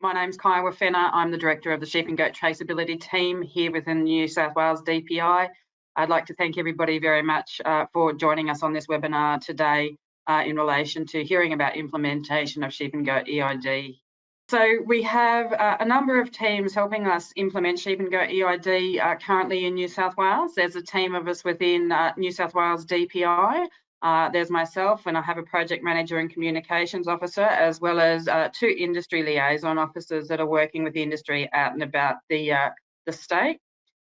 My name's Kaya Wafena. I'm the Director of the Sheep and Goat Traceability Team here within New South Wales DPI. I'd like to thank everybody very much for joining us on this webinar today in relation to hearing about implementation of sheep and goat eID. So we have a number of teams helping us implement sheep and goat eID currently in New South Wales. There's a team of us within New South Wales DPI. There's myself, and I have a project manager and communications officer, as well as 2 industry liaison officers that are working with the industry out and about the state.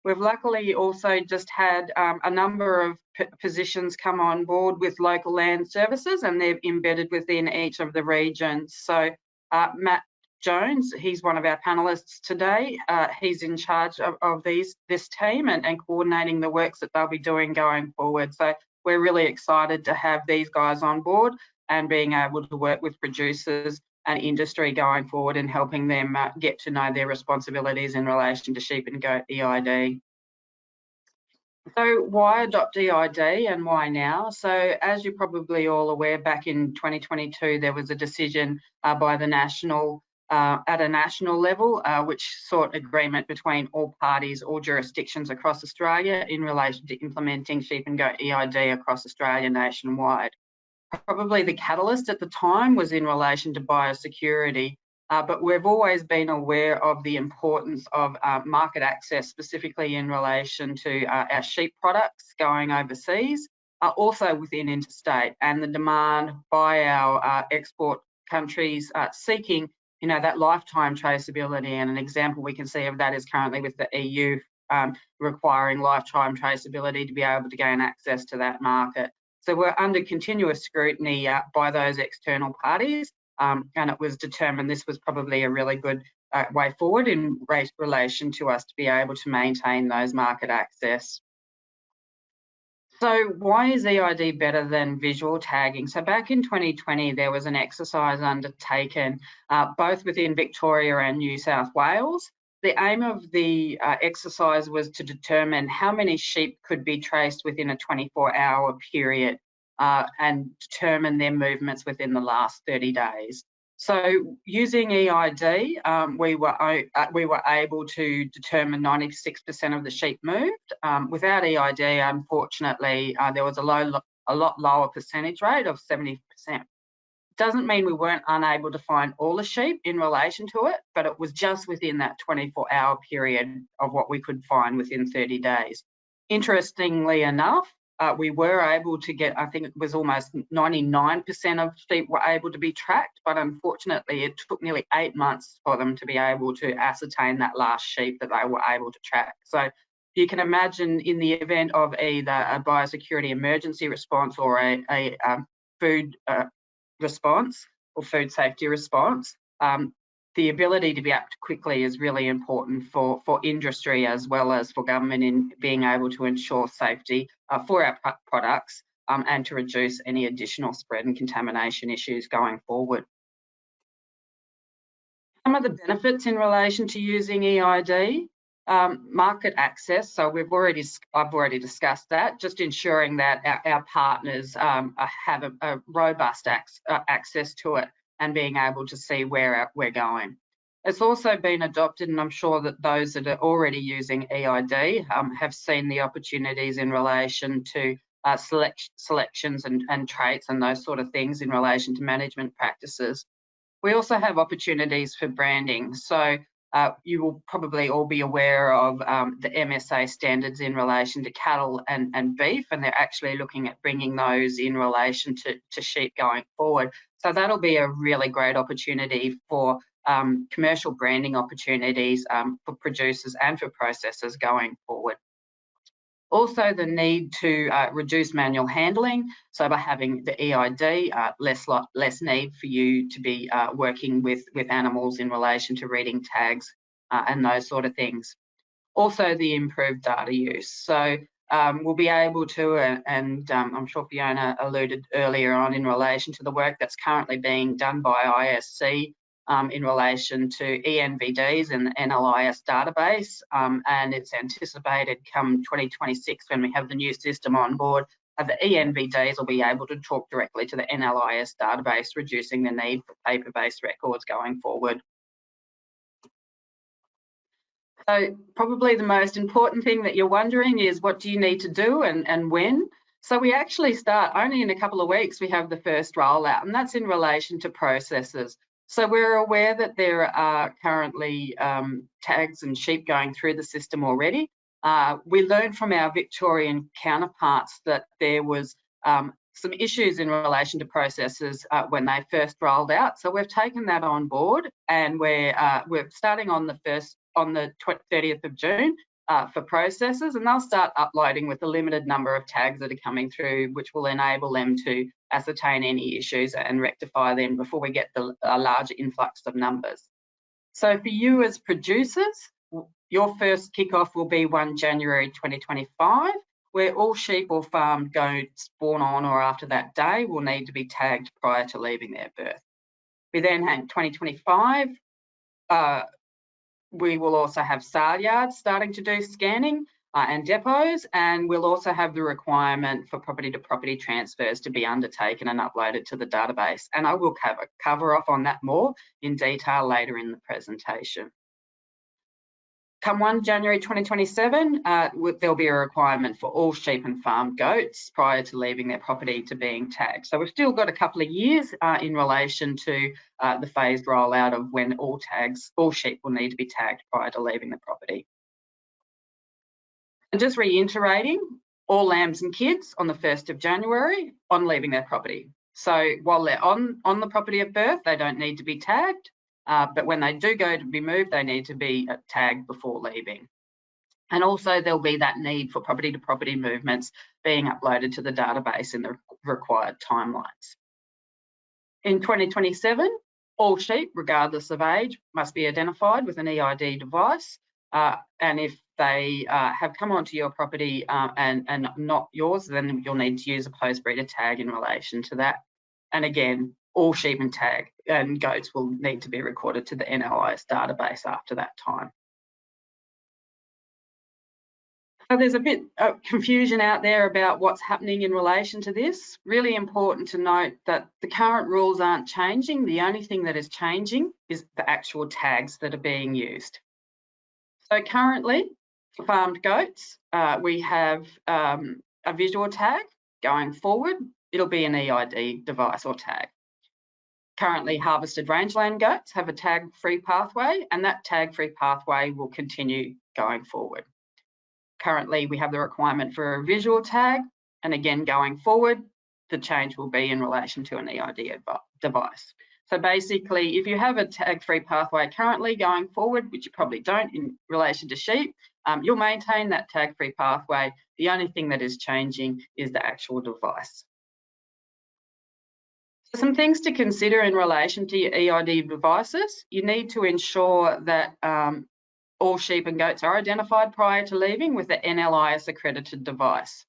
We've luckily also just had a number of positions come on board with local land services, and they're embedded within each of the regions. So Matt Jones, he's one of our panelists today. He's in charge of this team and coordinating the works that they'll be doing going forward. So we're really excited to have these guys on board and being able to work with producers and industry going forward and helping them get to know their responsibilities in relation to sheep and goat eID. So why adopt eID and why now? So as you're probably all aware, back in 2022, there was a decision by the at a national level, which sought agreement between all parties, all jurisdictions across Australia in relation to implementing sheep and goat eID across Australia nationwide. Probably the catalyst at the time was in relation to biosecurity, but we've always been aware of the importance of market access, specifically in relation to our sheep products going overseas, also within interstate, and the demand by our export countries seeking that lifetime traceability. And an example we can see of that is currently with the EU requiring lifetime traceability to be able to gain access to that market. So we're under continuous scrutiny by those external parties, and it was determined this was probably a really good way forward in relation to us to be able to maintain those market access. So why is eID better than visual tagging? So back in 2020, there was an exercise undertaken both within Victoria and New South Wales. The aim of the exercise was to determine how many sheep could be traced within a 24-hour period and determine their movements within the last 30 days. So using eID, we were able to determine 96% of the sheep moved. Without eID, unfortunately, there was a lot lower percentage rate of 70%. Doesn't mean we weren't unable to find all the sheep in relation to it, but it was just within that 24-hour period of what we could find within 30 days. Interestingly enough, we were able to get, I think it was almost 99% of sheep were able to be tracked, but unfortunately it took nearly 8 months for them to be able to ascertain that last sheep that they were able to track. So you can imagine, in the event of either a biosecurity emergency response or a food response or food safety response, the ability to be acted quickly is really important for industry as well as for government in being able to ensure safety for our products and to reduce any additional spread and contamination issues going forward. Some of the benefits in relation to using eID, market access. So I've already discussed that. Just ensuring that our partners have a robust access to it and being able to see where we're going. It's also been adopted, and I'm sure that those that are already using eID have seen the opportunities in relation to selections and traits and those sort of things in relation to management practices. We also have opportunities for branding. So you will probably all be aware of the MSA standards in relation to cattle and beef, and they're actually looking at bringing those in relation to sheep going forward. So that'll be a really great opportunity for commercial branding opportunities for producers and for processors going forward. Also, the need to reduce manual handling. So by having the eID, less need for you to be working with animals in relation to reading tags and those sort of things. Also, the improved data use. So we'll be able to, and I'm sure Fiona alluded earlier on in relation to the work that's currently being done by ISC in relation to ENVDs and the NLIS database, and it's anticipated come 2026 when we have the new system on board, the ENVDs will be able to talk directly to the NLIS database, reducing the need for paper-based records going forward. So probably the most important thing that you're wondering is what do you need to do and when? So we actually start only in a couple of weeks. We have the first rollout, and that's in relation to processes. So we're aware that there are currently tags and sheep going through the system already. We learned from our Victorian counterparts that there was some issues in relation to processes when they first rolled out. So we've taken that on board, and we're starting on the 30th of June for processes, and they'll start uploading with a limited number of tags that are coming through, which will enable them to ascertain any issues and rectify them before we get a larger influx of numbers. So for you as producers, your first kickoff will be 1 January 2025, where all sheep or farmed goats born on or after that day will need to be tagged prior to leaving their birth. We then have 2025, we will also have sale yards starting to do scanning and depots, and we'll also have the requirement for property-to-property transfers to be undertaken and uploaded to the database. And I will cover off on that more in detail later in the presentation. Come 1 January 2027, there'll be a requirement for all sheep and farmed goats prior to leaving their property to being tagged. So we've still got a couple of years in relation to the phased rollout of when all sheep will need to be tagged prior to leaving the property. And just reiterating, all lambs and kids on the 1st of January on leaving their property. So while they're on the property at birth, they don't need to be tagged. But when they do go to be moved, they need to be tagged before leaving. And also there'll be that need for property-to-property movements being uploaded to the database in the required timelines. In 2027, all sheep, regardless of age, must be identified with an eID device. And if they have come onto your property and not yours, then you'll need to use a post-breeder tag in relation to that. And again, all sheep and goats will need to be recorded to the NLIS database after that time. So there's a bit of confusion out there about what's happening in relation to this. Really important to note that the current rules aren't changing. The only thing that is changing is the actual tags that are being used. So currently, for farmed goats, we have a visual tag. Going forward, it'll be an eID device or tag. Currently, harvested rangeland goats have a tag-free pathway, and that tag-free pathway will continue going forward. Currently, we have the requirement for a visual tag, and again, going forward, the change will be in relation to an eID device. So basically, if you have a tag-free pathway currently going forward, which you probably don't in relation to sheep, you'll maintain that tag-free pathway. The only thing that is changing is the actual device. So some things to consider in relation to your eID devices. You need to ensure that all sheep and goats are identified prior to leaving with the NLIS accredited device.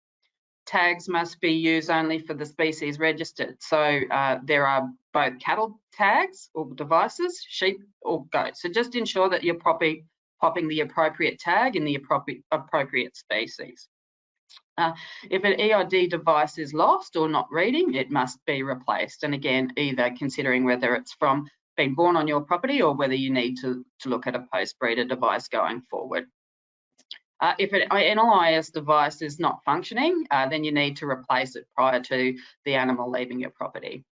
Tags must be used only for the species registered. So there are both cattle tags or devices, sheep or goats. So just ensure that you're popping the appropriate tag in the appropriate species. If an eID device is lost or not reading, it must be replaced. And again, either considering whether it's from being born on your property or whether you need to look at a post-breeder device going forward. If an NLIS device is not functioning, then you need to replace it prior to the animal leaving your property.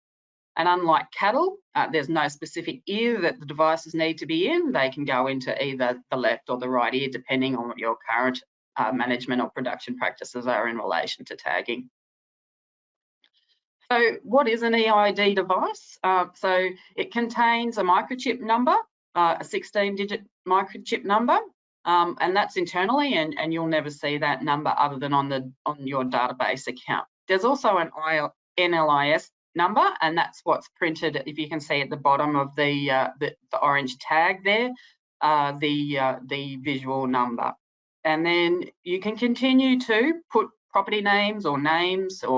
And unlike cattle, there's no specific ear that the devices need to be in. They can go into either the left or the right ear, depending on what your current management or production practices are in relation to tagging. So what is an eID device? So it contains a microchip number, a 16-digit microchip number, and that's internally, and you'll never see that number other than on your database account. There's also an NLIS number, and that's what's printed, if you can see at the bottom of the orange tag there, the visual number. And then you can continue to put property names or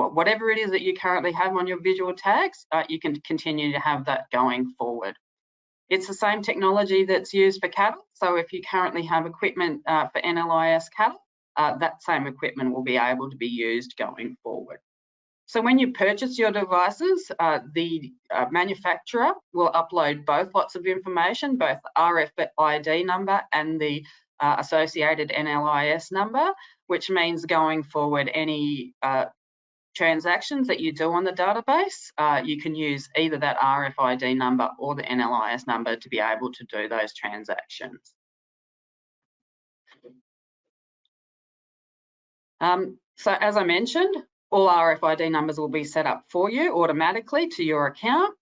whatever it is that you currently have on your visual tags. You can continue to have that going forward. It's the same technology that's used for cattle. So if you currently have equipment for NLIS cattle, that same equipment will be able to be used going forward. So when you purchase your devices, the manufacturer will upload both lots of information, both the RFID number and the associated NLIS number, which means going forward any transactions that you do on the database, you can use either that RFID number or the NLIS number to be able to do those transactions. So as I mentioned, all RFID numbers will be set up for you automatically to your account.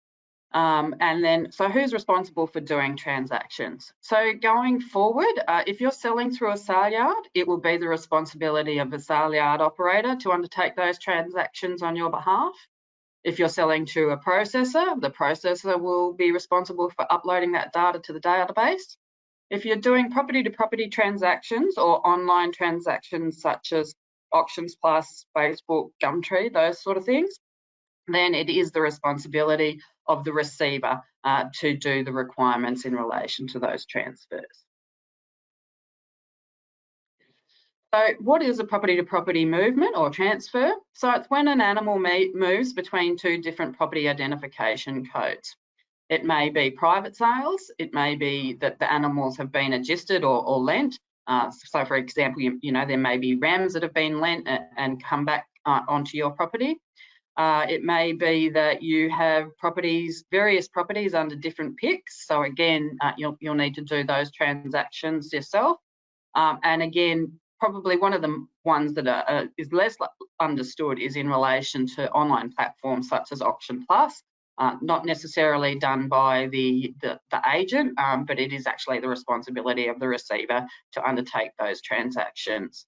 And then, so who's responsible for doing transactions? So going forward, if you're selling through a sale yard, it will be the responsibility of the sale yard operator to undertake those transactions on your behalf. If you're selling to a processor, the processor will be responsible for uploading that data to the database. If you're doing property-to-property transactions or online transactions such as Auctions Plus, Facebook, Gumtree, those sort of things, then it is the responsibility of the receiver to do the requirements in relation to those transfers. So what is a property-to-property movement or transfer? So it's when an animal moves between two different property identification codes. It may be private sales, it may be that the animals have been adjusted or lent. So for example, you know, there may be rams that have been lent and come back onto your property. It may be that you have various properties under different PICs. So again, you'll need to do those transactions yourself. And again, probably one of the ones that is less understood is in relation to online platforms such as Auction Plus. Not necessarily done by the agent, but it is actually the responsibility of the receiver to undertake those transactions.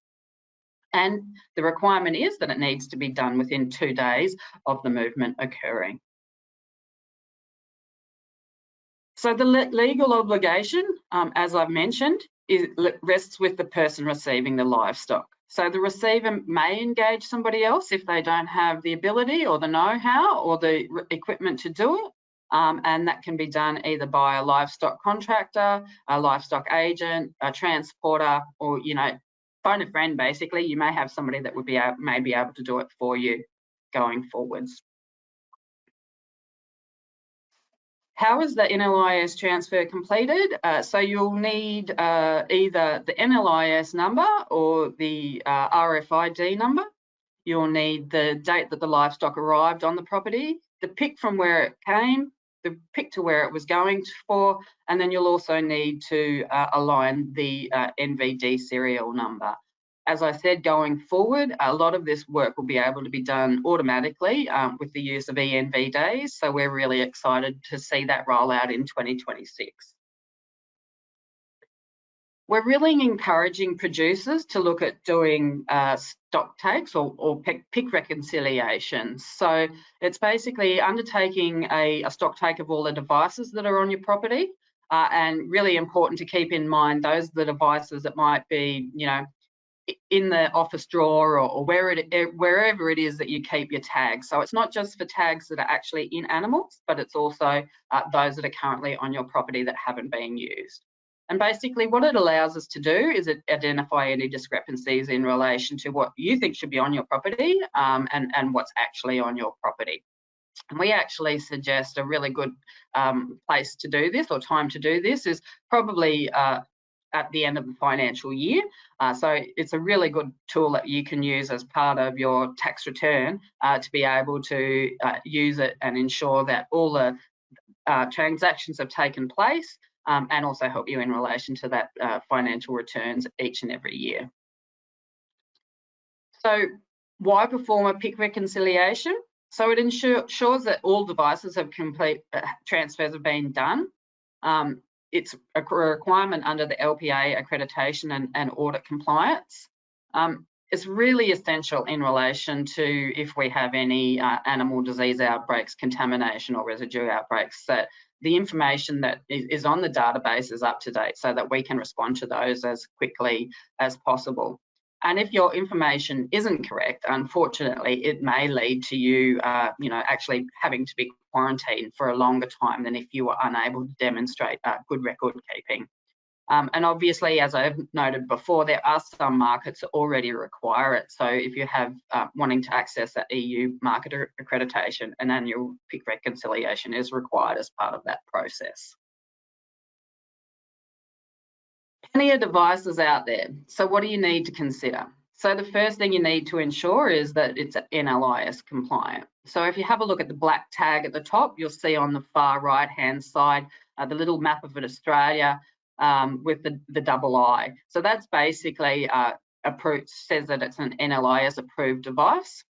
And the requirement is that it needs to be done within 2 days of the movement occurring. So the legal obligation, as I've mentioned, rests with the person receiving the livestock. So the receiver may engage somebody else if they don't have the ability or the know-how or the equipment to do it. And that can be done either by a livestock contractor, a livestock agent, a transporter, or, you know, phone a friend. Basically, you may have somebody that would may be able to do it for you going forwards. How is the NLIS transfer completed? So you'll need either the NLIS number or the RFID number. You'll need the date that the livestock arrived on the property, the PIC from where it came, the PIC to where it was going for, and then you'll also need to align the NVD serial number. As I said, going forward, a lot of this work will be able to be done automatically with the use of ENV days. So we're really excited to see that roll out in 2026. We're really encouraging producers to look at doing stock takes or PIC reconciliations. So it's basically undertaking a stock take of all the devices that are on your property, and really important to keep in mind those are the devices that might be, you know, in the office drawer or wherever it is that you keep your tags. So it's not just for tags that are actually in animals, but it's also those that are currently on your property that haven't been used. And basically what it allows us to do is identify any discrepancies in relation to what you think should be on your property and what's actually on your property. And we actually suggest a really good place to do this, or time to do this, is probably at the end of the financial year. So it's a really good tool that you can use as part of your tax return to be able to use it and ensure that all the transactions have taken place, and also help you in relation to that financial returns each and every year. So why perform a PIC reconciliation? So it ensures that all devices have complete transfers have been done. It's a requirement under the LPA accreditation and audit compliance. It's really essential in relation to if we have any animal disease outbreaks, contamination or residue outbreaks, that the information that is on the database is up to date so that we can respond to those as quickly as possible. And if your information isn't correct, unfortunately, it may lead to you, you know, actually having to be quarantined for a longer time than if you were unable to demonstrate good record keeping. And obviously, as I've noted before, there are some markets that already require it. So if you have wanting to access that EU market accreditation, an annual PIC reconciliation is required as part of that process. Plenty of devices out there. So what do you need to consider? So the first thing you need to ensure is that it's NLIS compliant. So if you have a look at the black tag at the top, you'll see on the far right-hand side the little map of Australia with the double I. So that's basically approved, says that it's an NLIS approved device.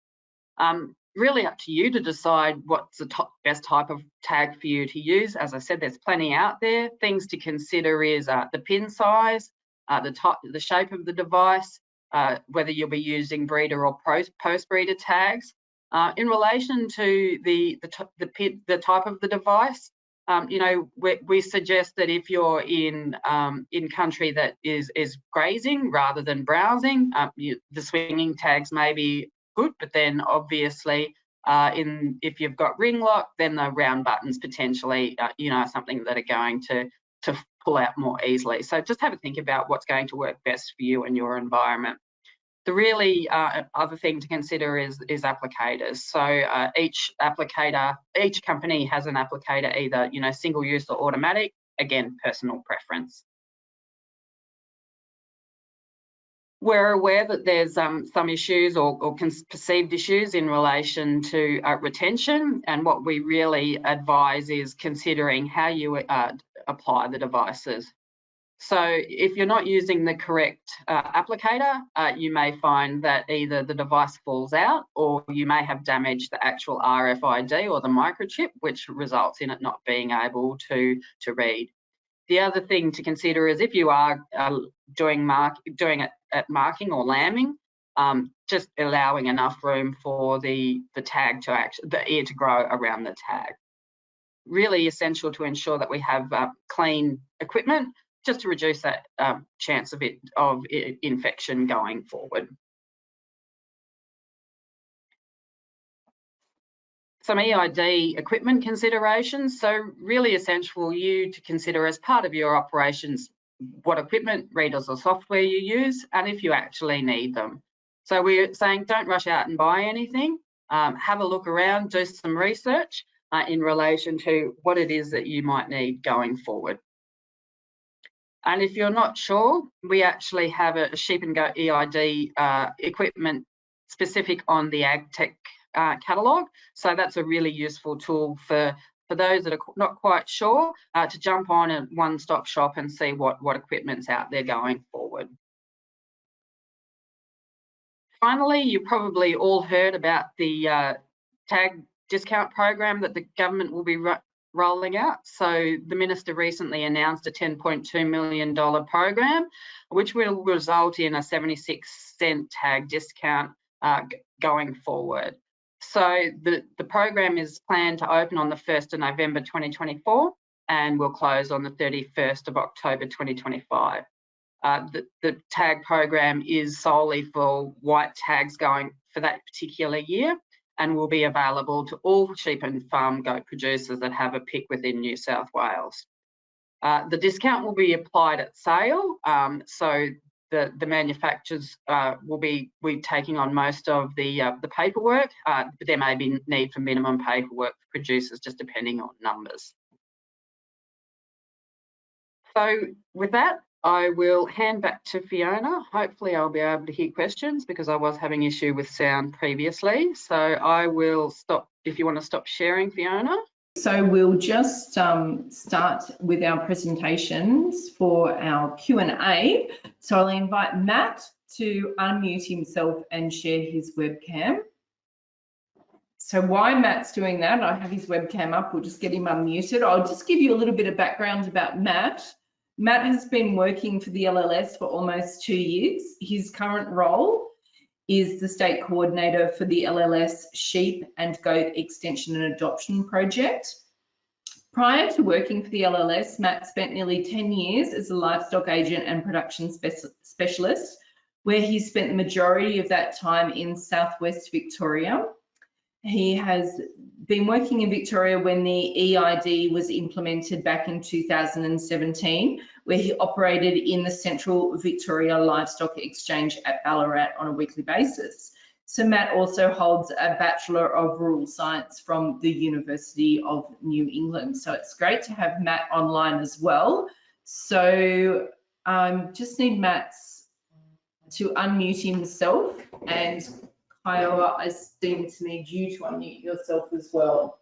Really up to you to decide what's the best type of tag for you to use. As I said, there's plenty out there. Things to consider is the pin size, the shape of the device, whether you'll be using breeder or post-breeder tags. In relation to the type of the device, you know, we suggest that if you're in country that is grazing rather than browsing, the swinging tags may be good, but then obviously if you've got ring lock, then the round buttons potentially, you know, something that are going to pull out more easily. So just have a think about what's going to work best for you and your environment. The really other thing to consider is applicators. So each company has an applicator, either, you know, single use or automatic. Again, personal preference. We're aware that there's some issues or perceived issues in relation to retention, and what we really advise is considering how you apply the devices. So if you're not using the correct applicator, you may find that either the device falls out or you may have damaged the actual RFID or the microchip, which results in it not being able to read. The other thing to consider is if you are doing it at marking or lambing, just allowing enough room for the tag to the ear to grow around the tag. Really essential to ensure that we have clean equipment, just to reduce that chance of infection going forward. Some eID equipment considerations. So really essential for you to consider as part of your operations what equipment, readers or software you use, and if you actually need them. So we're saying don't rush out and buy anything. Have a look around, do some research in relation to what it is that you might need going forward. And if you're not sure, we actually have a sheep and goat eID equipment specific on the AgTech catalogue. So that's a really useful tool for those that are not quite sure to jump on a one-stop shop and see what equipment's out there going forward. Finally, you probably all heard about the tag discount program that the government will be rolling out. So the Minister recently announced a $10.2 million program, which will result in a 76-cent tag discount going forward. So the program is planned to open on the 1st of November 2024 and will close on the 31st of October 2025. The tag program is solely for white tags going for that particular year and will be available to all sheep and farm goat producers that have a PIC within New South Wales. The discount will be applied at sale, so the manufacturers will be taking on most of the paperwork, but there may be need for minimum paperwork for producers, just depending on numbers. So with that, I will hand back to Fiona. Hopefully I'll be able to hear questions because I was having issue with sound previously. So I will stop if you want to stop sharing, Fiona. So we'll just start with our presentations for our Q&A. So I'll invite Matt to unmute himself and share his webcam. So while Matt's doing that, I have his webcam up, we'll just get him unmuted. I'll just give you a little bit of background about Matt. Matt has been working for the LLS for almost 2 years. His current role is the State Coordinator for the LLS Sheep and Goat Extension and Adoption Project. Prior to working for the LLS, Matt spent nearly 10 years as a livestock agent and production specialist, where he spent the majority of that time in Southwest Victoria. He has been working in Victoria when the eID was implemented back in 2017, where he operated in the Central Victoria Livestock Exchange at Ballarat on a weekly basis. So Matt also holds a Bachelor of Rural Science from the University of New England. So it's great to have Matt online as well. So Just need Matt to unmute himself, and Kiowa, I seem to need you to unmute yourself as well.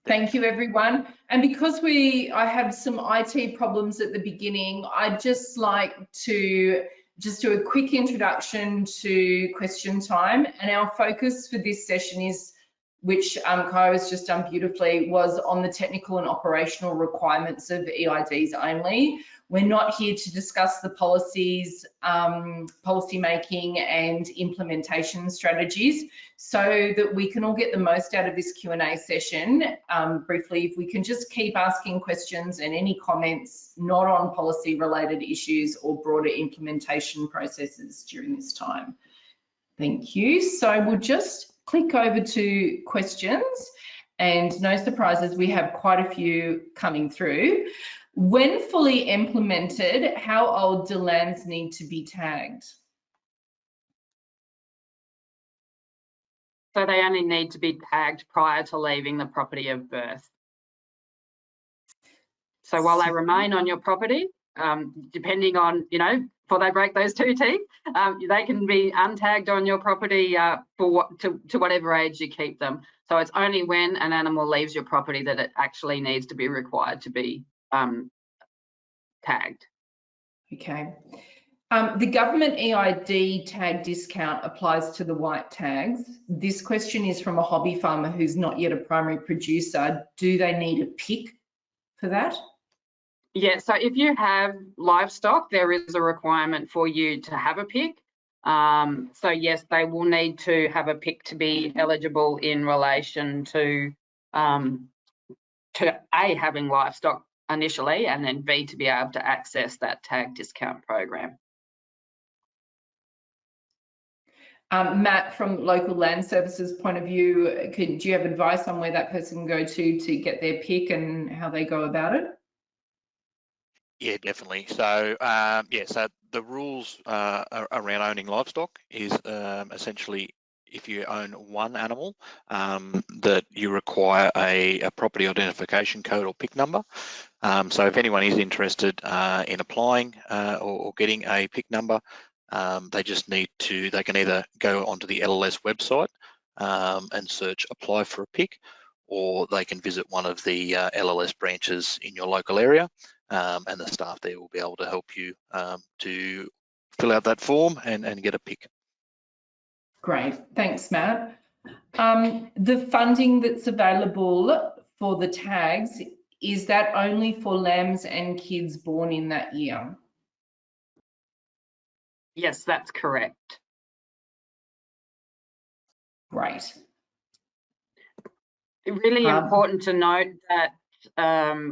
Thank you, everyone. And because I had some IT problems at the beginning, I'd just like to do a quick introduction to question time. And our focus for this session is, which Kyle has just done beautifully, was on the technical and operational requirements of eIDs only. We're not here to discuss the policies, policy making and implementation strategies, so that we can all get the most out of this Q&A session. Briefly, if we can just keep asking questions and any comments not on policy related issues or broader implementation processes during this time. Thank you. So we'll just click over to questions, and no surprises, we have quite a few coming through. When fully implemented, how old do lands need to be tagged? So they only need to be tagged prior to leaving the property of birth. So while they remain on your property, depending on, before they break those 2 teeth, they can be untagged on your property to whatever age you keep them. So it's only when an animal leaves your property that it actually needs to be required to be tagged. Okay. The government eID tag discount applies to the white tags. This question is from a hobby farmer who's not yet a primary producer. Do they need a PIC for that? Yeah, so if you have livestock, there is a requirement for you to have a PIC. So yes, they will need to have a PIC to be eligible in relation to A, having livestock initially, and then B, to be able to access that tag discount program. Matt, from local land services point of view, do you have advice on where that person can go to get their PIC and how they go about it? Yeah, definitely. So, so the rules around owning livestock is essentially, if you own one animal, that you require a property identification code or PIC number. So if anyone is interested in applying or getting a PIC number, they can either go onto the LLS website and search apply for a PIC, or they can visit one of the LLS branches in your local area, and the staff there will be able to help you to fill out that form and get a PIC. Great, thanks, Matt. The funding that's available for the tags, is that only for lambs and kids born in that year? Yes, that's correct. Great. Really important to note that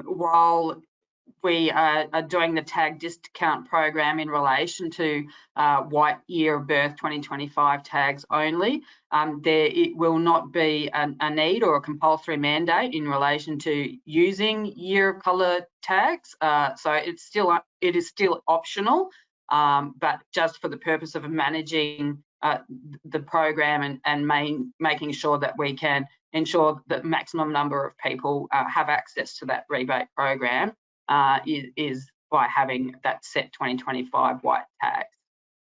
while we are doing the tag discount program in relation to white year of birth 2025 tags only, it will not be a need or a compulsory mandate in relation to using year of colour tags. So it is still optional, but just for the purpose of managing the program and making sure that we can ensure that maximum number of people have access to that rebate program, is by having that set 2025 white tags.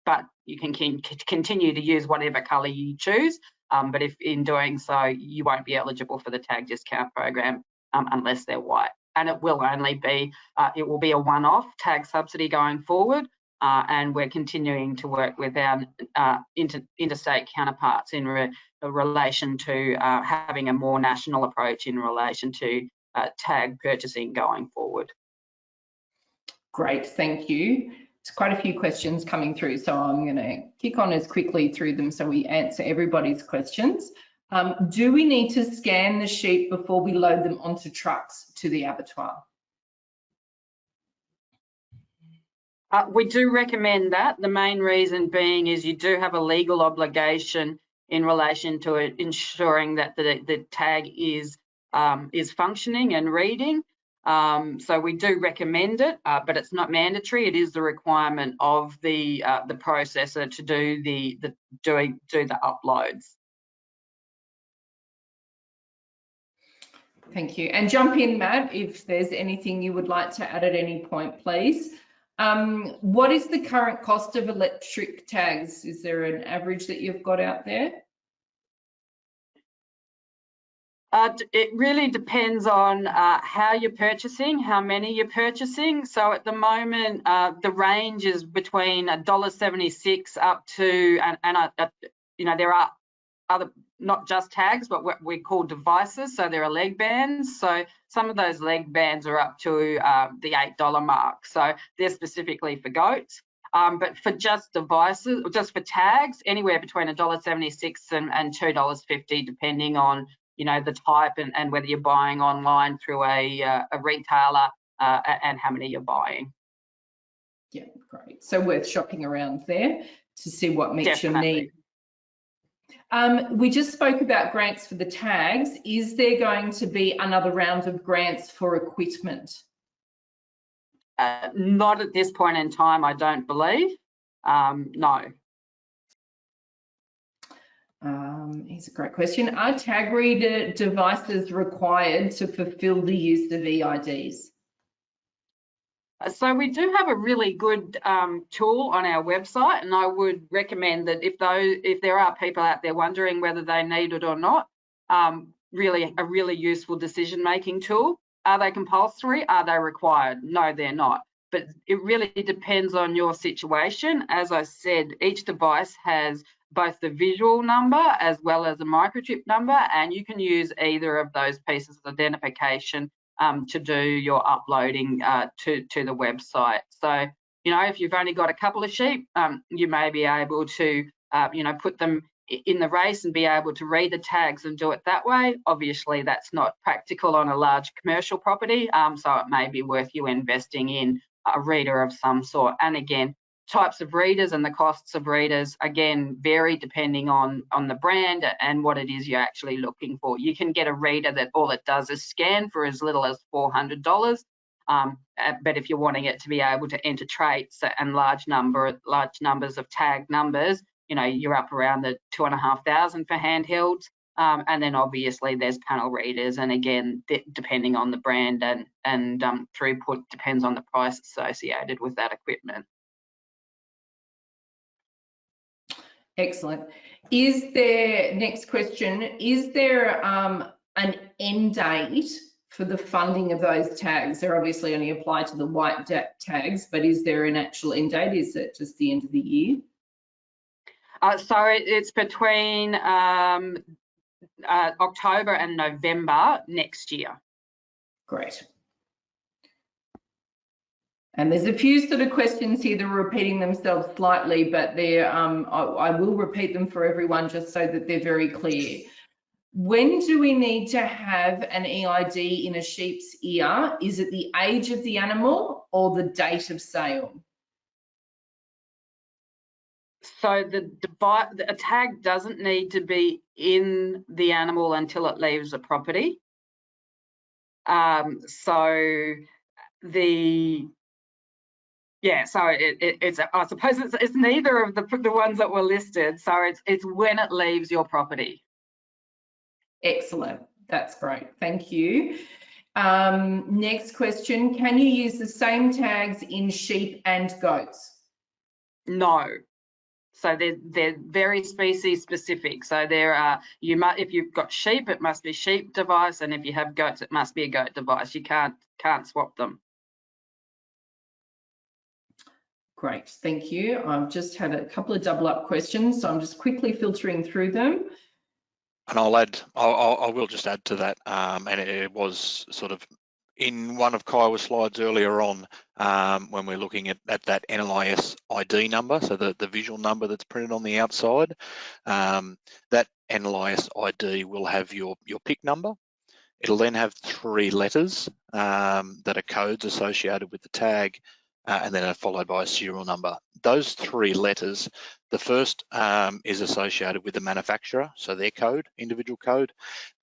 But you can continue to use whatever colour you choose, but if in doing so, you won't be eligible for the tag discount program unless they're white. And it will only be, it will be a one-off tag subsidy going forward, and we're continuing to work with our interstate counterparts in relation to having a more national approach in relation to tag purchasing going forward. Great, thank you. There's quite a few questions coming through, so I'm going to kick on as quickly through them so we answer everybody's questions. Do we need to scan the sheep before we load them onto trucks to the abattoir? We do recommend that. The main reason being is you do have a legal obligation in relation to ensuring that the tag is functioning and reading. So we do recommend it, but it's not mandatory. It is the requirement of the processor to do the uploads. Thank you. And jump in, Matt, if there's anything you would like to add at any point, please. What is the current cost of electric tags? Is there an average that you've got out there? It really depends on how you're purchasing, how many you're purchasing. So at the moment, the range is between $1.76 up to, you know, there are other, not just tags, but what we call devices. So there are leg bands. So some of those leg bands are up to the $8 mark. So they're specifically for goats. But for just devices, just for tags, anywhere between $1.76 and $2.50, depending on, you know, the type and whether you're buying online through a retailer and how many you're buying. Yeah, great. So worth shopping around there to see what meets your need. We just spoke about grants for the tags. Is there going to be another round of grants for equipment? Not at this point in time, I don't believe. No. Here's a great question. Are tag reader devices required to fulfill the use of eIDs? So we do have a really good tool on our website, and I would recommend that if there are people out there wondering whether they need it or not, really a really useful decision-making tool. Are they compulsory? Are they required? No, they're not. But it really depends on your situation. As I said, each device has both the visual number as well as a microchip number, and you can use either of those pieces of identification to do your uploading to the website. So, you know, if you've only got a couple of sheep, you may be able to, you know, put them in the race and be able to read the tags and do it that way. Obviously, that's not practical on a large commercial property, so it may be worth you investing in a reader of some sort. And again, types of readers and the costs of readers, again, vary depending on the brand and what it is you're actually looking for. You can get a reader that all it does is scan for as little as $400. But if you're wanting it to be able to enter traits and large numbers of tag numbers, you know, you're up around the $2,500 for handhelds. And then obviously there's panel readers, and again, depending on the brand and throughput depends on the price associated with that equipment. Excellent. Next question, is there an end date for the funding of those tags? They're obviously only applied to the white tags, but is there an actual end date? Is it just the end of the year? So it's between October and November next year. Great. And there's a few sort of questions here that are repeating themselves slightly, but they're, I will repeat them for everyone just so that they're very clear. When do we need to have an eID in a sheep's ear? Is it the age of the animal or the date of sale? So a tag doesn't need to be in the animal until it leaves the property. So it's I suppose it's neither of the ones that were listed. So it's when it leaves your property. Excellent. That's great. Thank you. Next question. Can you use the same tags in sheep and goats? No. So they're very species specific. So if you've got sheep, it must be sheep device, and if you have goats, it must be a goat device. You can't swap them. Great, thank you. I've just had a couple of double up questions, so I'm just quickly filtering through them. And I will just add to that, and it was sort of in one of Kiowa's slides earlier on when we're looking at that NLIS ID number, so the visual number that's printed on the outside. That NLIS ID will have your PIC number. It'll then have 3 letters that are codes associated with the tag, and then followed by a serial number. Those 3 letters, the first is associated with the manufacturer, so their code, individual code.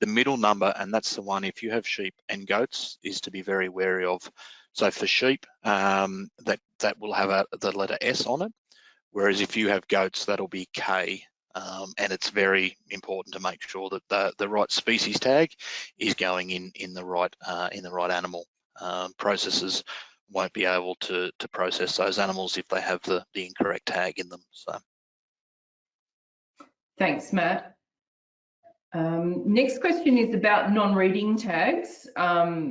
The middle number, and that's the one if you have sheep and goats, is to be very wary of. So for sheep, that will have the letter S on it, whereas if you have goats, that'll be K. And it's very important to make sure that the right species tag is going in the right animal. Processors won't be able to process those animals if they have the incorrect tag in them. So. Thanks, Matt. Next question is about non-reading tags.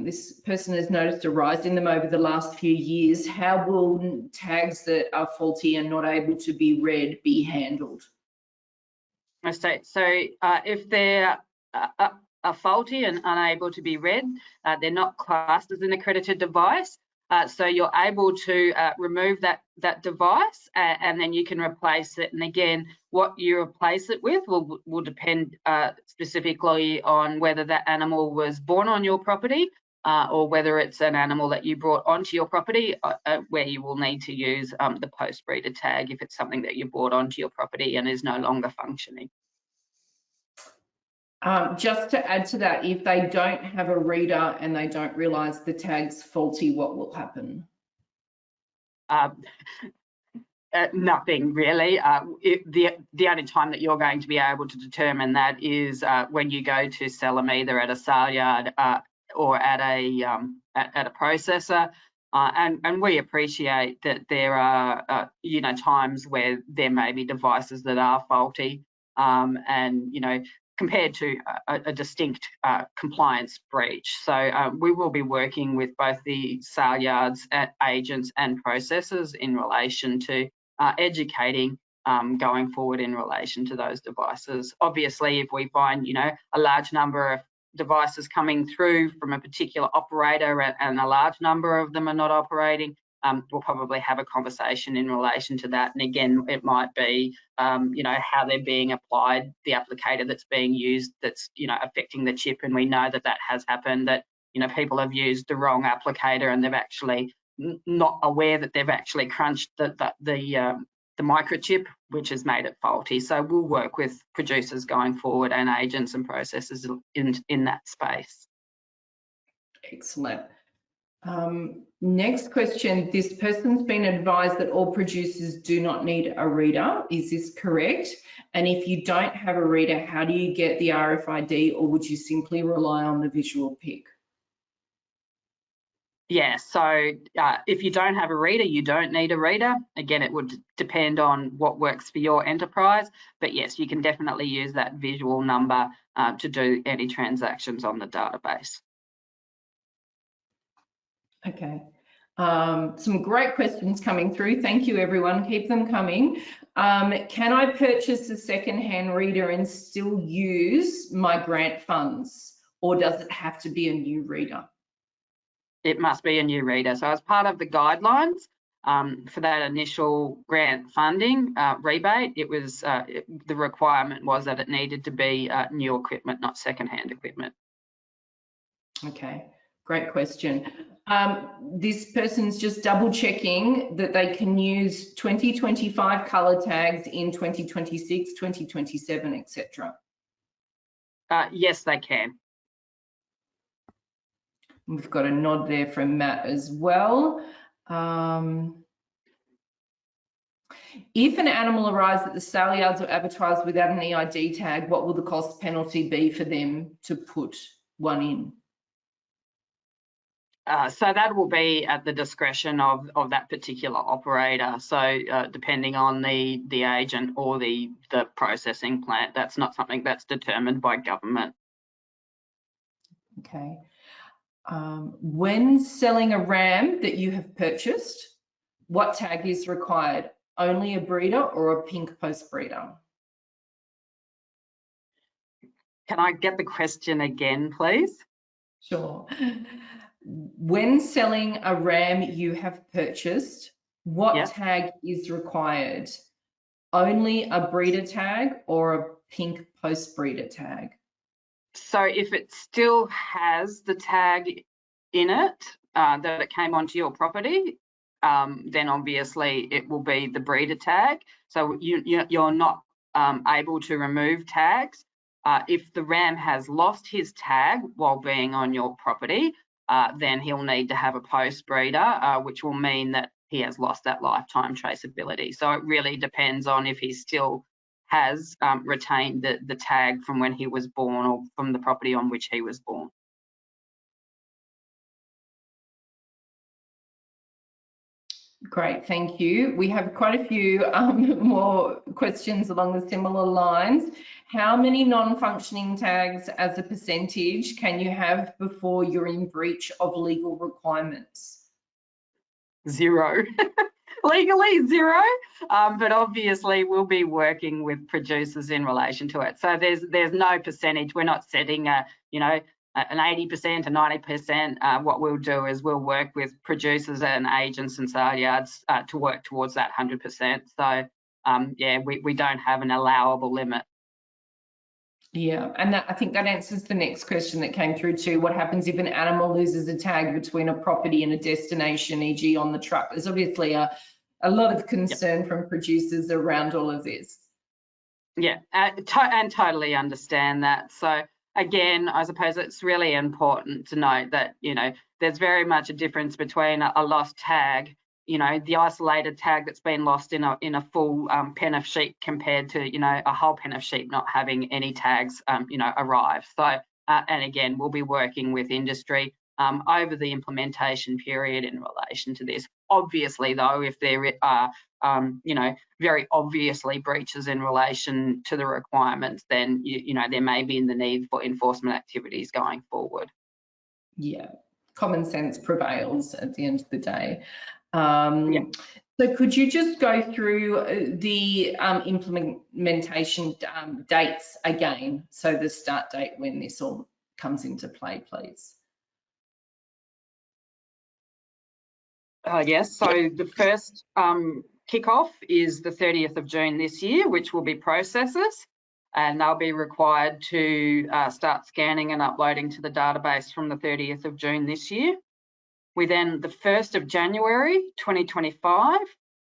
This person has noticed a rise in them over the last few years. How will tags that are faulty and not able to be read be handled? So if they're are faulty and unable to be read, they're not classed as an accredited device. So you're able to remove that device and then you can replace it. And again, what you replace it with will depend specifically on whether that animal was born on your property or whether it's an animal that you brought onto your property where you will need to use the post-breeder tag if it's something that you brought onto your property and is no longer functioning. Just to add to that, if they don't have a reader and they don't realise the tag's faulty, what will happen? Nothing really. The only time that you're going to be able to determine that is when you go to sell them either at a sale yard or at a processor. And we appreciate that there are times where there may be devices that are faulty, and compared to a distinct compliance breach. So we will be working with both the sale yards, agents and processors in relation to educating going forward in relation to those devices. Obviously, if we find a large number of devices coming through from a particular operator and a large number of them are not operating, we'll probably have a conversation in relation to that. And again, it might be, how they're being applied, the applicator that's being used that's, affecting the chip. And we know that has happened, that, people have used the wrong applicator and they've actually not aware that they've actually crunched the microchip, which has made it faulty. So we'll work with producers going forward and agents and processors in that space. Excellent. Next question, this person's been advised that all producers do not need a reader. Is this correct? And if you don't have a reader, how do you get the RFID, or would you simply rely on the visual pick? Yeah, so if you don't have a reader, you don't need a reader. Again, it would depend on what works for your enterprise, but yes, you can definitely use that visual number to do any transactions on the database. Okay, some great questions coming through. Thank you, everyone. Keep them coming. Can I purchase a second-hand reader and still use my grant funds, or does it have to be a new reader? It must be a new reader. So as part of the guidelines for that initial grant funding rebate, it was the requirement was that it needed to be new equipment, not second-hand equipment. Okay, great question. This person's just double checking that they can use 2025 colour tags in 2026, 2027, etc. Yes, they can. We've got a nod there from Matt as well. If an animal arrives at the sale yards or abattoirs without an eID tag, what will the cost penalty be for them to put one in? So that will be at the discretion of that particular operator. So depending on the agent or the processing plant, that's not something that's determined by government. Okay. When selling a ram that you have purchased, what tag is required? Only a breeder or a pink post breeder? Can I get the question again, please? Sure. When selling a ram you have purchased, what tag is required? Only a breeder tag or a pink post breeder tag? So if it still has the tag in it that it came onto your property, then obviously it will be the breeder tag. So you're not able to remove tags. If the ram has lost his tag while being on your property, then he'll need to have a post breeder, which will mean that he has lost that lifetime traceability. So it really depends on if he still has retained the tag from when he was born or from the property on which he was born. Great, thank you. We have quite a few more questions along the similar lines. How many non-functioning tags as a percentage can you have before you're in breach of legal requirements? 0. Legally 0, but obviously we'll be working with producers in relation to it. So there's no percentage. We're not setting a, you know, an 80%, a 90%. What we'll do is we'll work with producers and agents and sale yards to work towards that 100%. So yeah, we don't have an allowable limit. Yeah, and I think that answers the next question that came through too. What happens if an animal loses a tag between a property and a destination, e.g. on the truck? There's obviously a lot of concern from producers around all of this. Yeah, and totally understand that. So again, I suppose it's really important to note that, you know, there's very much a difference between a lost tag, you know, the isolated tag that's been lost in a full pen of sheep compared to, you know, a whole pen of sheep not having any tags, you know, arrive. So, and again, we'll be working with industry over the implementation period in relation to this. Obviously, though, if there are, you know, very obviously breaches in relation to the requirements, then, you know, there may be the need for enforcement activities going forward. Yeah, common sense prevails at the end of the day. Yeah. So could you just go through the implementation dates again? So the start date when this all comes into play, please. Yes, so the first kickoff is the 30th of June this year, which will be processors, and they'll be required to start scanning and uploading to the database from the 30th of June this year. We then, the 1st of January 2025,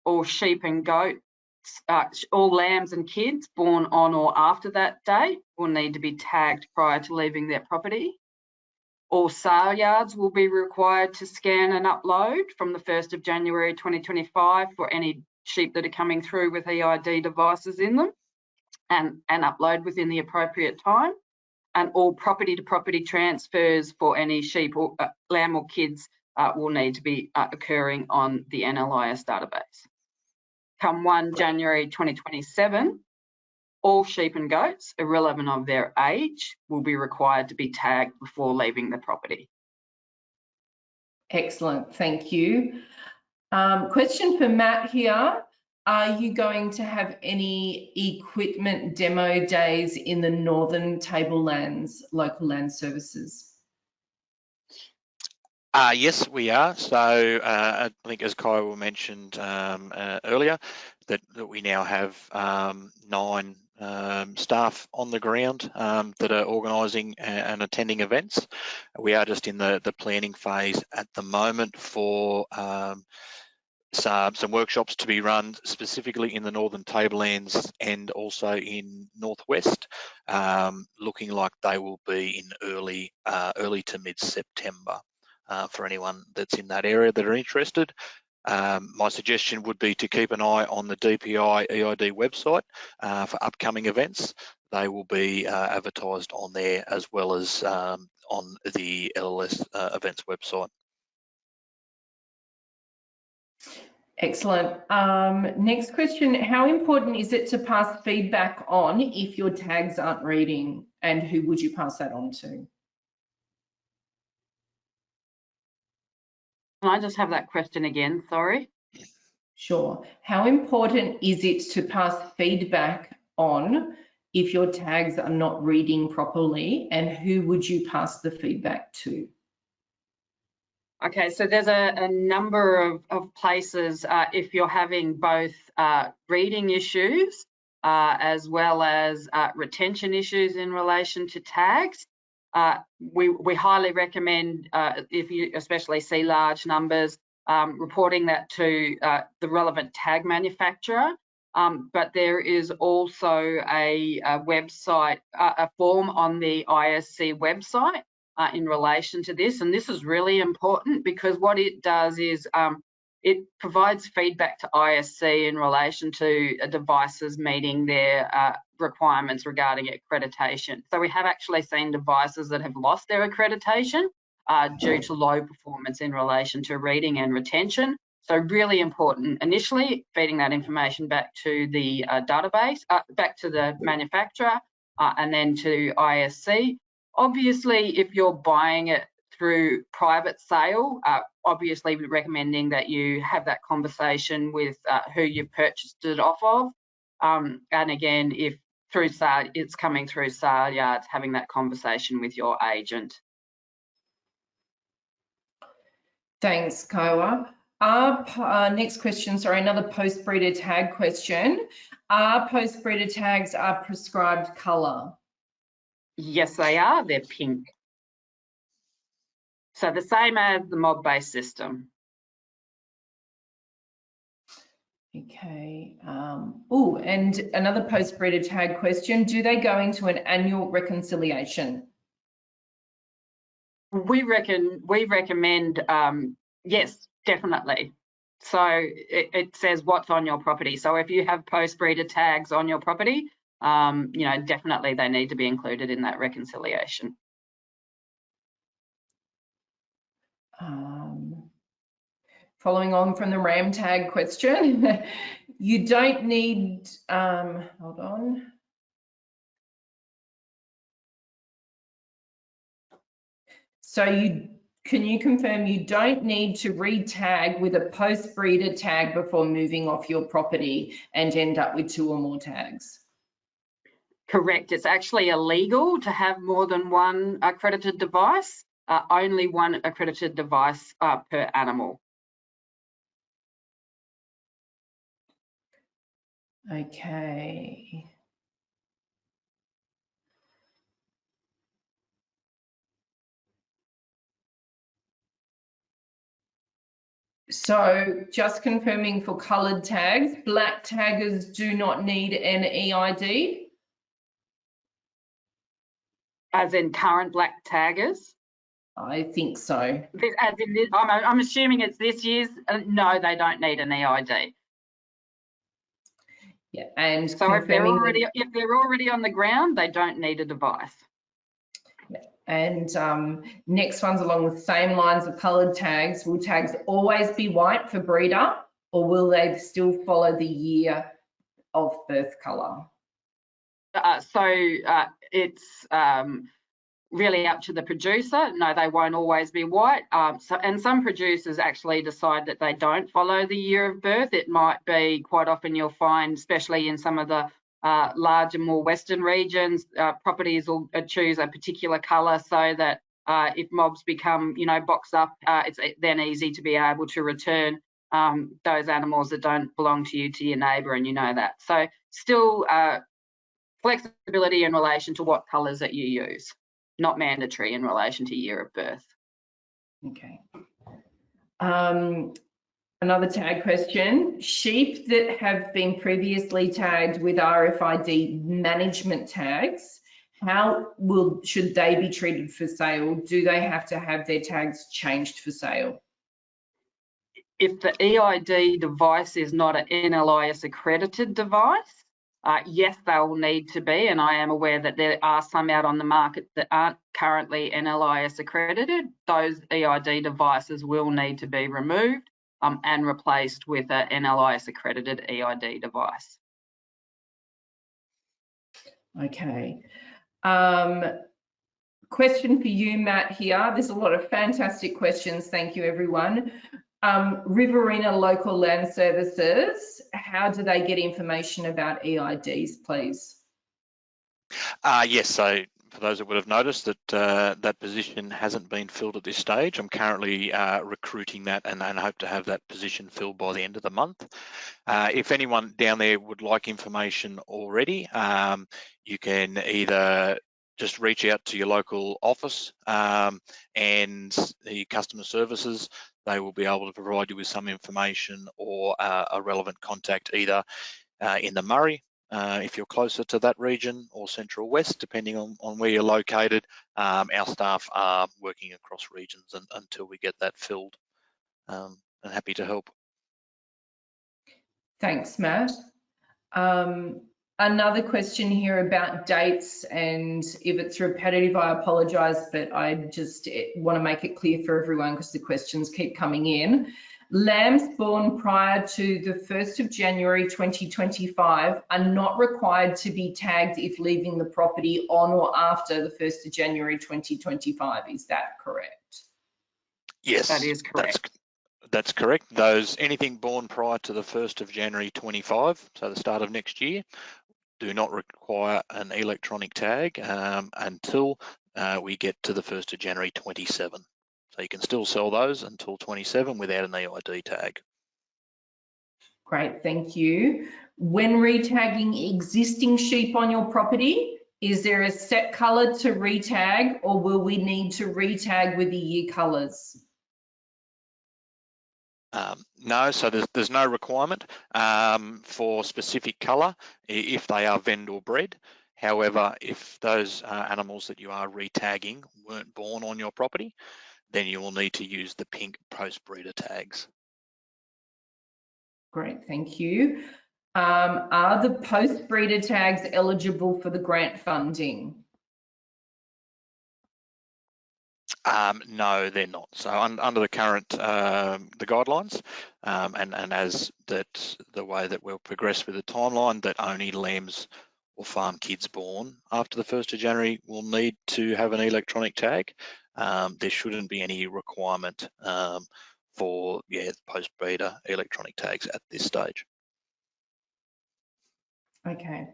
all sheep and goats, all lambs and kids born on or after that date will need to be tagged prior to leaving their property. All sale yards will be required to scan and upload from the 1st of January 2025 for any sheep that are coming through with eID devices in them and upload within the appropriate time. And all property to property transfers for any sheep or lamb or kids will need to be occurring on the NLIS database. Come 1 January 2027, all sheep and goats, irrelevant of their age, will be required to be tagged before leaving the property. Excellent, thank you. Question for Matt here. Are you going to have any equipment demo days in the Northern Tablelands Local Land Services? Yes, we are. So I think, as Kyle mentioned earlier, that we now have 9 staff on the ground that are organising and attending events. We are just in the planning phase at the moment for some workshops to be run specifically in the Northern Tablelands and also in Northwest, looking like they will be in early to mid-September. For anyone that's in that area that are interested. My suggestion would be to keep an eye on the DPI eID website for upcoming events. They will be advertised on there as well as on the LLS events website. Excellent. Next question, how important is it to pass feedback on if your tags aren't reading, and who would you pass that on to? Can I just have that question again? Sorry. Sure. How important is it to pass feedback on if your tags are not reading properly, and who would you pass the feedback to? Okay, so there's a number of places if you're having both reading issues as well as retention issues in relation to tags. We highly recommend, if you especially see large numbers, reporting that to the relevant tag manufacturer. But there is also a website, a form on the ISC website in relation to this. And this is really important because what it does is it provides feedback to ISC in relation to devices meeting their requirements regarding accreditation. So we have actually seen devices that have lost their accreditation due to low performance in relation to reading and retention. So really important, initially feeding that information back to the database, back to the manufacturer, and then to ISC. Obviously, if you're buying it through private sale, obviously we're recommending that you have that conversation with who you've purchased it off of. And again, if through sale, it's coming through sale yards, having that conversation with your agent. Thanks, Koa. Next question, sorry, another post-breeder tag question. Are post-breeder tags a prescribed colour? Yes, they are. They're pink. So the same as the mob-based system. Okay. Oh, and another post-breeder tag question. Do they go into an annual reconciliation? We recommend, yes, definitely. So it says what's on your property. So if you have post-breeder tags on your property, you know, definitely they need to be included in that reconciliation. Following on from the RAM tag question, you don't need, hold on. So can you confirm you don't need to re-tag with a post-breeder tag before moving off your property and end up with 2 or more tags? Correct. It's actually illegal to have more than one accredited device, only one accredited device per animal. Okay. So just confirming for coloured tags, black taggers do not need an eID? As in current black taggers? I think so. As in this, I'm assuming it's this year's. No, they don't need an eID. Yeah, and so if they're already on the ground, they don't need a device. Yeah. And next one's along the same lines of coloured tags. Will tags always be white for breeder, or will they still follow the year of birth colour? It's really up to the producer. No, they won't always be white. And some producers actually decide that they don't follow the year of birth. It might be, quite often you'll find, especially in some of the larger, more western regions, properties will choose a particular colour so that if mobs become, you know, boxed up, it's then easy to be able to return those animals that don't belong to you to your neighbour, and you know that. So still flexibility in relation to what colours that you use. Not mandatory in relation to year of birth. Okay. Another tag question. Sheep that have been previously tagged with RFID management tags, how should they be treated for sale? Do they have to have their tags changed for sale? If the eID device is not an NLIS accredited device, yes, they will need to be, and I am aware that there are some out on the market that aren't currently NLIS accredited. Those eID devices will need to be removed and replaced with an NLIS accredited eID device. Okay. Question for you, Matt, here. There's a lot of fantastic questions. Thank you, everyone. Riverina Local Land Services, how do they get information about eIDs, please? Yes, so for those that would have noticed that that position hasn't been filled at this stage, I'm currently recruiting that and hope to have that position filled by the end of the month. If anyone down there would like information already, you can either just reach out to your local office and the customer services. They will be able to provide you with some information or a relevant contact either in the Murray, if you're closer to that region, or Central West, depending on where you're located. Our staff are working across regions until we get that filled, and happy to help. Thanks, Matt. Another question here about dates, and if it's repetitive, I apologise, but I just want to make it clear for everyone because the questions keep coming in. Lambs born prior to the 1st of January 2025 are not required to be tagged if leaving the property on or after the 1st of January 2025. Is that correct? Yes, That is correct. That's correct. Anything born prior to the 1st of January 25, so the start of next year, do not require an electronic tag until we get to the 1st of January 27. So you can still sell those until 27 without an eID tag. Great, thank you. When retagging existing sheep on your property, is there a set colour to retag, or will we need to retag with the year colours? No, so there's no requirement for specific colour if they are vendor bred. However, if those animals that you are retagging weren't born on your property, then you will need to use the pink post-breeder tags. Great, thank you. Are the post-breeder tags eligible for the grant funding? No, they're not. So under the current the guidelines, and as the way that we'll progress with the timeline, that only lambs or farm kids born after the 1st of January will need to have an electronic tag. There shouldn't be any requirement for post-breeder electronic tags at this stage. Okay.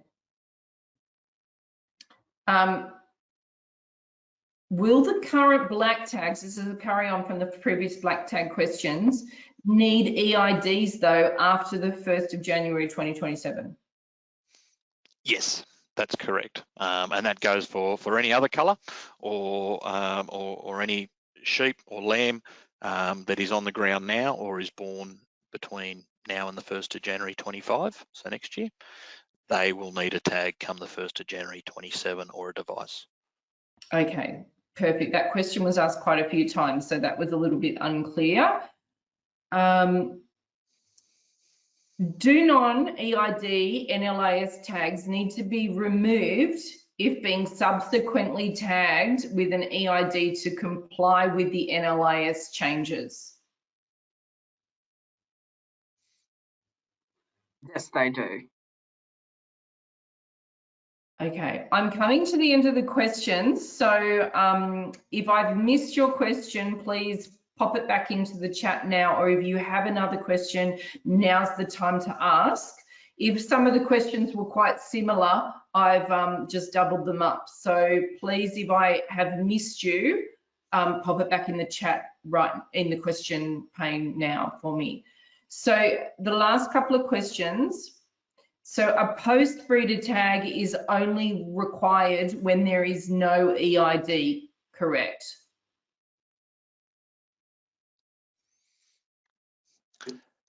Will the current black tags, this is a carry on from the previous black tag questions, need eIDs though after the 1st of January 2027? Yes, that's correct, and that goes for any other colour or any sheep or lamb that is on the ground now or is born between now and the 1st of January 25, so next year. They will need a tag come the 1st of January 27 or a device. Okay, perfect. That question was asked quite a few times, so that was a little bit unclear. Do non-eID NLIS tags need to be removed if being subsequently tagged with an eID to comply with the NLIS changes? Yes, they do. Okay, I'm coming to the end of the questions. So if I've missed your question, please pop it back into the chat now, or if you have another question, now's the time to ask. If some of the questions were quite similar, I've just doubled them up. So please, if I have missed you, pop it back in the chat right in the question pane now for me. So the last couple of questions. So a post-breeder tag is only required when there is no eID, correct?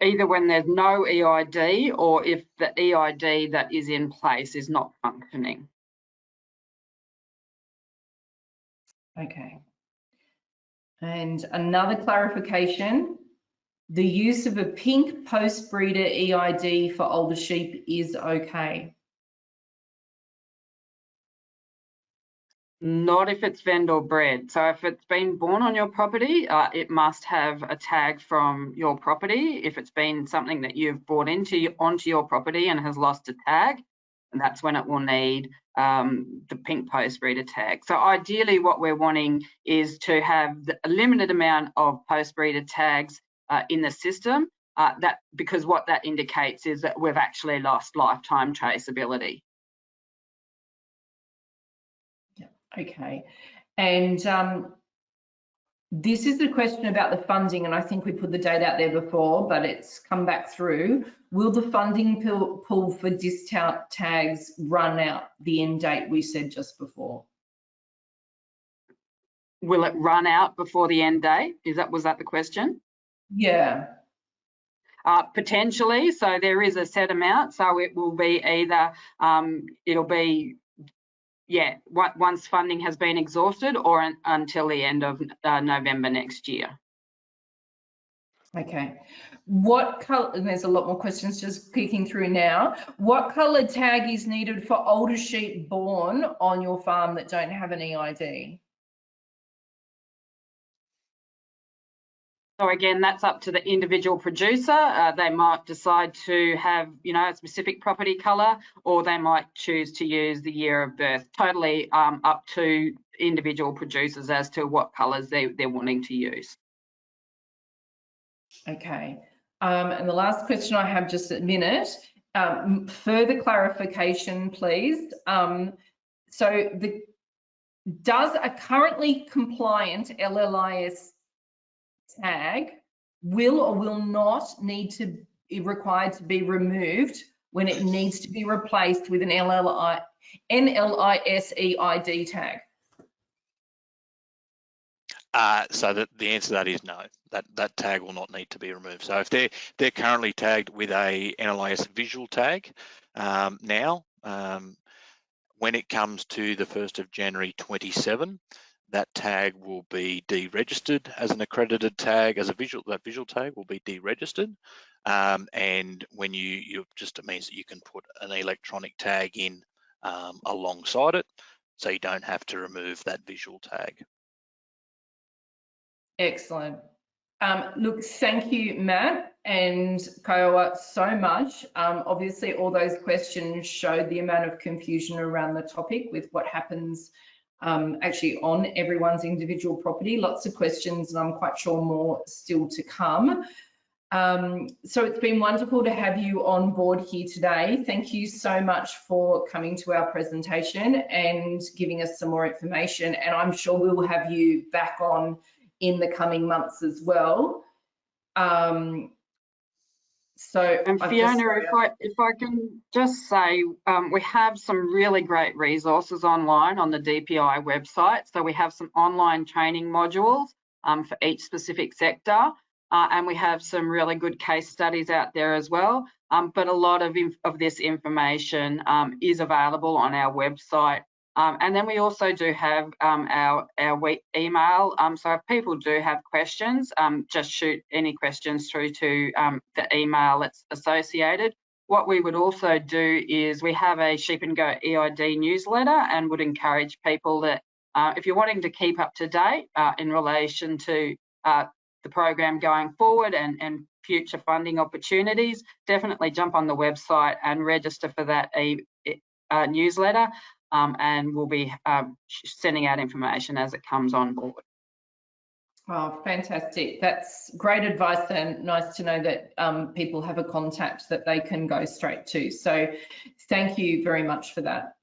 Either when there's no eID or if the eID that is in place is not functioning. Okay. And another clarification, the use of a pink post-breeder eID for older sheep is okay? Not if it's vendor bred. So if it's been born on your property, it must have a tag from your property. If it's been something that you've brought onto your property and has lost a tag, and that's when it will need the pink post-breeder tag. So ideally what we're wanting is to have a limited amount of post-breeder tags in the system, because what that indicates is that we've actually lost lifetime traceability. Okay, and this is the question about the funding, and I think we put the date out there before, but it's come back through. Will the funding pool for discount tags run out the end date we said just before? Will it run out before the end date? Was that the question? Yeah. Potentially, so there is a set amount, so it will be either, it'll be, yeah, once funding has been exhausted or until the end of November next year. Okay. What color, and there's a lot more questions just peeking through now. What color tag is needed for older sheep born on your farm that don't have an eID? So again, that's up to the individual producer. They might decide to have, a specific property colour, or they might choose to use the year of birth. Totally up to individual producers as to what colours they're wanting to use. Okay. And the last question I have just a minute, further clarification, please. Does a currently compliant LLIS tag will or will not need to be required to be removed when it needs to be replaced with an NLIS eID tag? So the answer to that is no. That tag will not need to be removed. So if they're currently tagged with a NLIS visual tag now, when it comes to the 1st of January 27, that tag will be deregistered as an accredited tag, that visual tag will be deregistered. And when it means that you can put an electronic tag in alongside it, so you don't have to remove that visual tag. Excellent. Look, thank you, Matt and Kiowa, so much. Obviously, all those questions showed the amount of confusion around the topic with what happens actually on everyone's individual property. Lots of questions, and I'm quite sure more still to come. So it's been wonderful to have you on board here today. Thank you so much for coming to our presentation and giving us some more information. And I'm sure we will have you back on in the coming months as well. And Fiona, if I can just say, we have some really great resources online on the DPI website. So we have some online training modules for each specific sector, and we have some really good case studies out there as well. But a lot of this information is available on our website. And then we also do have our email. So if people do have questions, just shoot any questions through to the email that's associated. What we would also do is we have a Sheep and Goat eID newsletter, and would encourage people that if you're wanting to keep up to date in relation to the program going forward and future funding opportunities, definitely jump on the website and register for that newsletter. And we'll be sending out information as it comes on board. Oh, fantastic. That's great advice, and nice to know that people have a contact that they can go straight to. So thank you very much for that.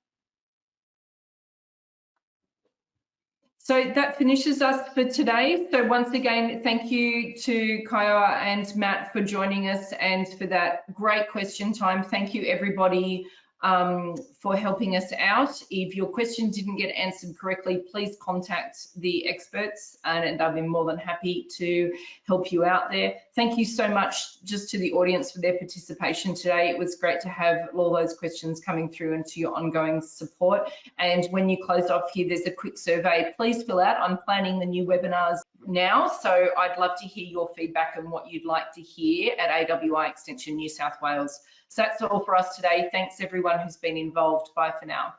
So that finishes us for today. So once again, thank you to Kiowa and Matt for joining us and for that great question time. Thank you, everybody, for helping us out. If your question didn't get answered correctly, please contact the experts, and they'll be more than happy to help you out there. Thank you so much just to the audience for their participation today. It was great to have all those questions coming through and to your ongoing support. And when you close off here, there's a quick survey. Please fill out. I'm planning the new webinars now, so I'd love to hear your feedback and what you'd like to hear at AWI Extension New South Wales. So that's all for us today. Thanks everyone who's been involved. Bye for now.